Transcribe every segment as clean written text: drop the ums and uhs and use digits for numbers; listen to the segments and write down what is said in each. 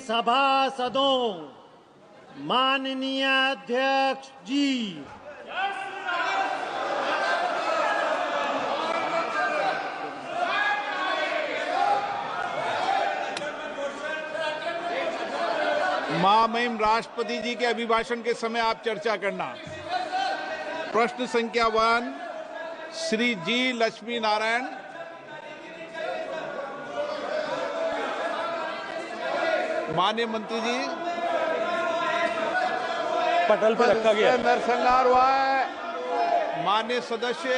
सभासदों, माननीय अध्यक्ष जी, महामहिम राष्ट्रपति जी के अभिभाषण के समय आप चर्चा करना। प्रश्न संख्या 1 श्री जी लक्ष्मी नारायण। माननीय मंत्री जी, पटल पे रखा गया नरसंहार हुआ है। माननीय सदस्य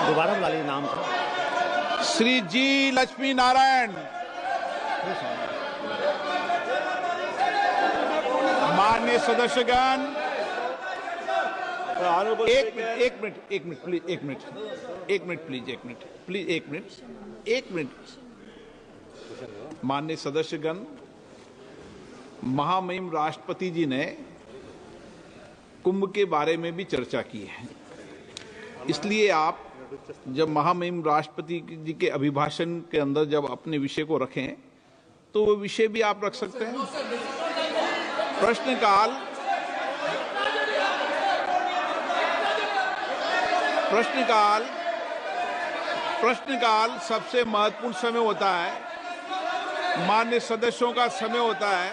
दोबारा बुला लीजिए नाम था। श्री जी लक्ष्मी नारायण। माननीय सदस्यगण, एक मिनट प्लीज। माननीय सदस्यगण, महामहिम राष्ट्रपति जी ने कुंभ के बारे में भी चर्चा की है, इसलिए आप जब महामहिम राष्ट्रपति जी के अभिभाषण के अंदर जब अपने विषय को रखें तो वो विषय भी आप रख सकते हैं। प्रश्नकाल सबसे महत्वपूर्ण समय होता है, माननीय सदस्यों का समय होता है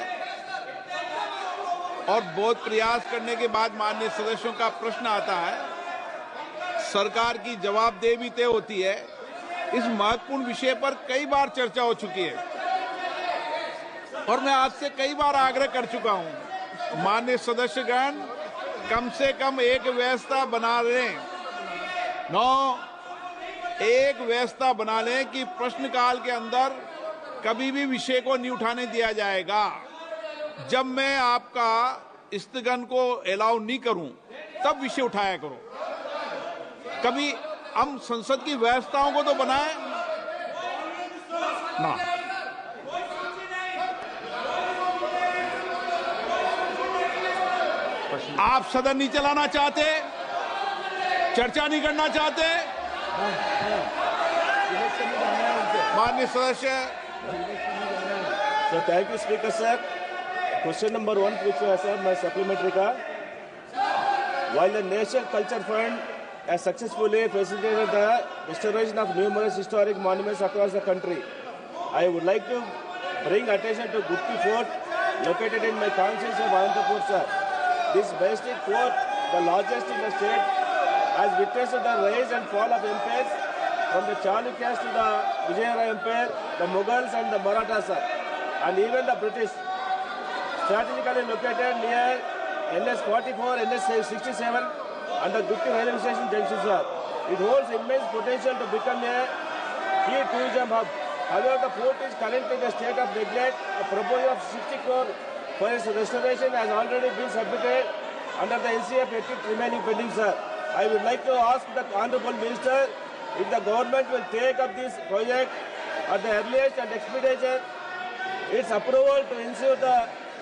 और बहुत प्रयास करने के बाद माननीय सदस्यों का प्रश्न आता है, सरकार की जवाबदेही तय होती है। इस महत्वपूर्ण विषय पर कई बार चर्चा हो चुकी है और मैं आज से कई बार आग्रह कर चुका हूं, माननीय सदस्यगण कम से कम एक व्यवस्था बना लें, एक व्यवस्था बना लें कि प्रश्नकाल के अंदर कभी भी विषय को नहीं उठाने दिया जाएगा। जब मैं आपका स्थगन को अलाउ नहीं करूं तब विषय उठाया करो। कभी हम संसद की व्यवस्थाओं को तो बनाएं ना। आप सदन नहीं चलाना चाहते, चर्चा नहीं करना चाहते। माननीय सदस्य। Sir, thank you speaker sir. Question number 1 पूछा है सर, मैं सप्लीमेंट्री का। While the National Culture Fund has successfully facilitated the restoration of numerous historic monuments across the country, I would like to bring attention to Gupti Fort, located in my constituency of Anantapur, sir. This majestic fort, the largest in the state, has witnessed the rise and fall of empires from the Chalukyas to the Vijayanagar Empire, the Mughals and the Marathas, sir, and even the British. Strategically located near NS 44, NS 67 and the Gupti railway station junction, sir. It holds immense potential to become a key tourism hub. However, the fort is currently in a state of neglect. A proposal of 60 crore for its restoration has already been submitted under the NCF ethics remaining pending, sir. I would like to ask the Honorable Minister if the government will take up this project at the earliest and expedite its approval to ensure the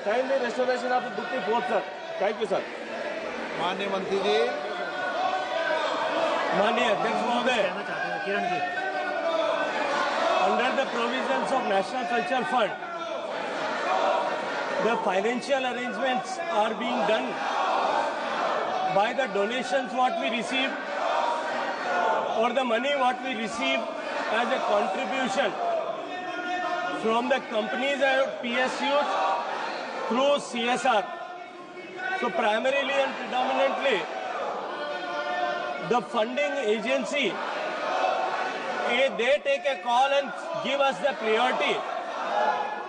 timely restoration of the Gupti Fort, sir. Thank you, sir. माननीय मंत्री जी। माननीय अध्यक्ष महोदय, under the provisions of National Culture Fund, the financial arrangements are being done by the donations what we receive or the money what we receive as a contribution from the companies and PSUs through CSR. So primarily and predominantly, the funding agency, they take a call and give us the priority.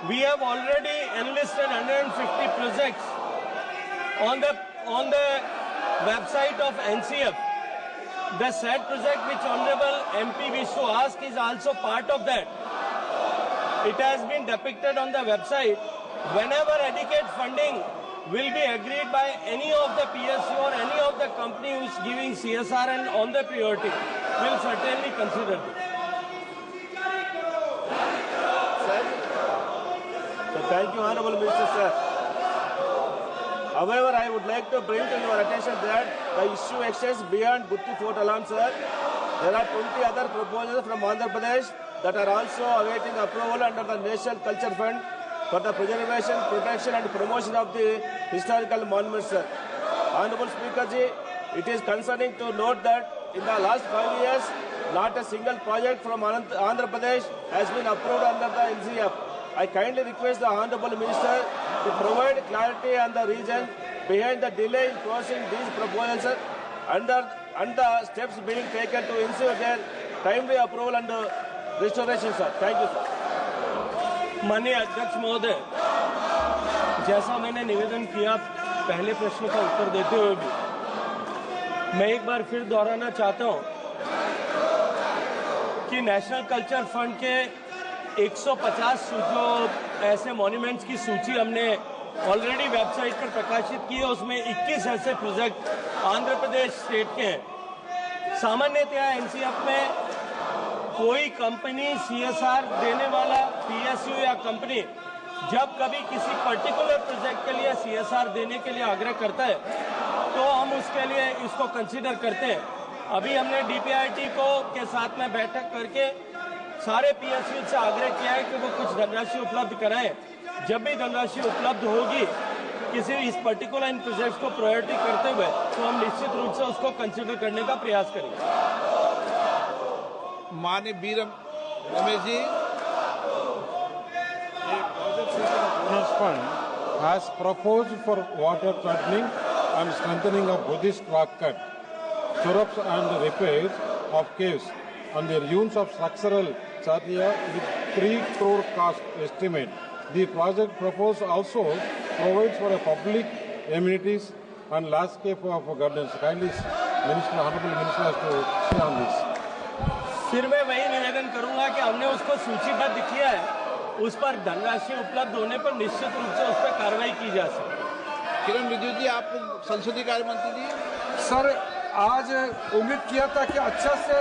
We have already enlisted 150 projects on the website of NCF. The said project which Honorable MP wished to ask is also part of that. It has been depicted on the website. Whenever adequate funding will be agreed by any of the PSU or any of the company who is giving CSR and on the priority, will certainly consider this. Sir, so thank you, Honorable Minister, sir. However, I would like to bring to your attention that the issue extends beyond Gutti Fort alone, sir. There are 20 other proposals from Andhra Pradesh that are also awaiting approval under the National Culture Fund for the preservation, protection and promotion of the historical monuments, sir. Honorable Speaker ji, it is concerning to note that in the last 5 years, not a single project from Andhra Pradesh has been approved under the NCF. I kindly request the Honorable Minister to provide clarity on the reason behind the delay in closing these proposals and the steps being taken to ensure their timely approval and restoration, sir. Thank you, sir. माननीय अध्यक्ष महोदय, जैसा मैंने निवेदन किया पहले प्रश्न का उत्तर देते हुए भी, मैं एक बार फिर दोहराना चाहता हूं कि नेशनल कल्चर फंड के 150 जो ऐसे मॉन्यूमेंट्स की सूची हमने ऑलरेडी वेबसाइट पर प्रकाशित की है, उसमें 21 ऐसे प्रोजेक्ट आंध्र प्रदेश स्टेट के हैं। सामान्यतया एनसीएफ में कोई कंपनी सीएसआर देने वाला पीएसयू या कंपनी जब कभी किसी पर्टिकुलर प्रोजेक्ट के लिए सीएसआर देने के लिए आग्रह करता है तो हम उसके लिए इसको कंसीडर करते हैं। अभी हमने डीपीआईटी को के साथ में बैठक करके सारे पीएसयू से आग्रह किया है कि वो कुछ धनराशि उपलब्ध कराएं। जब भी धनराशि उपलब्ध होगी किसी इस पर्टिकुलर इन प्रोजेक्ट्स को प्रायोरिटी करते हुए तो हम निश्चित रूप से उसको कंसीडर करने का प्रयास करेंगे। माननीय B Ramesh ji, Fund has proposed for water threatening and strengthening of Buddhist rock cut, stirrups and repairs of caves and their use of structural charya with 3 crore cost estimate. The project proposed also provides for a public amenities and landscape of gardens. Kindly, Minister, Honorable Minister, has to say on this. फिर मैं वही निवेदन करूंगा कि हमने उसको सूचीबद्ध किया है, उस पर धनराशि उपलब्ध होने पर निश्चित रूप से उस पर कार्रवाई की जा सकती है। किरण रिजिजू जी, आप संसदीय कार्य मंत्री जी। सर, आज उम्मीद किया था कि अच्छा से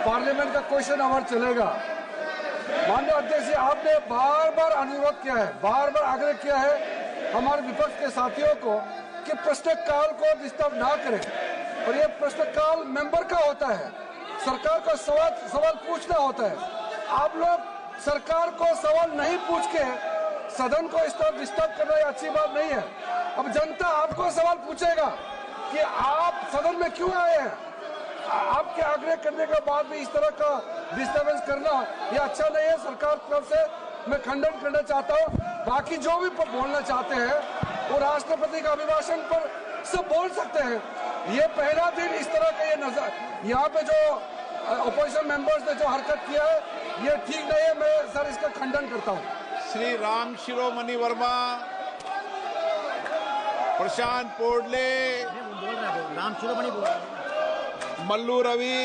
पार्लियामेंट का क्वेश्चन आवर चलेगा। माननीय अध्यक्ष जी, आपने बार बार अनुरोध किया है, बार बार आग्रह किया है हमारे विपक्ष के साथियों को कि प्रश्नकाल को डिस्टर्ब ना करें, और ये प्रश्नकाल मेंबर का होता है, सरकार को सवाल पूछना होता है। आप लोग सरकार को सवाल नहीं पूछ के सदन को इस तरह डिस्टर्ब करना ये अच्छी बात नहीं है। अब जनता आपको सवाल पूछेगा कि आप सदन में क्यों आए हैं। आपके आग्रह करने के बाद भी इस तरह का डिस्टर्बेंस करना ये अच्छा नहीं है। सरकार की तरफ से मैं खंडन करना चाहता हूँ। बाकी जो भी बोलना चाहते हैं वो राष्ट्रपति का अभिभाषण पर सब बोल सकते हैं। ये पहला दिन इस तरह का ये नजर यहाँ पे जो अपोजिशन मेंबर्स ने जो हरकत किया है ये ठीक नहीं है। मैं सर इसका खंडन करता हूँ। श्री राम शिरोमणि वर्मा, प्रशांत पोडले, राम शिरोमणि बोल रहा है। मल्लू रवि।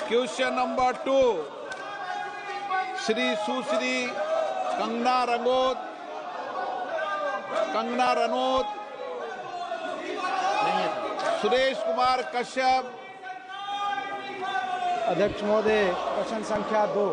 क्वेश्चन नंबर 2, श्री सुश्री कंगना रनौत, सुरेश कुमार कश्यप। अध्यक्ष महोदय, प्रश्न संख्या 2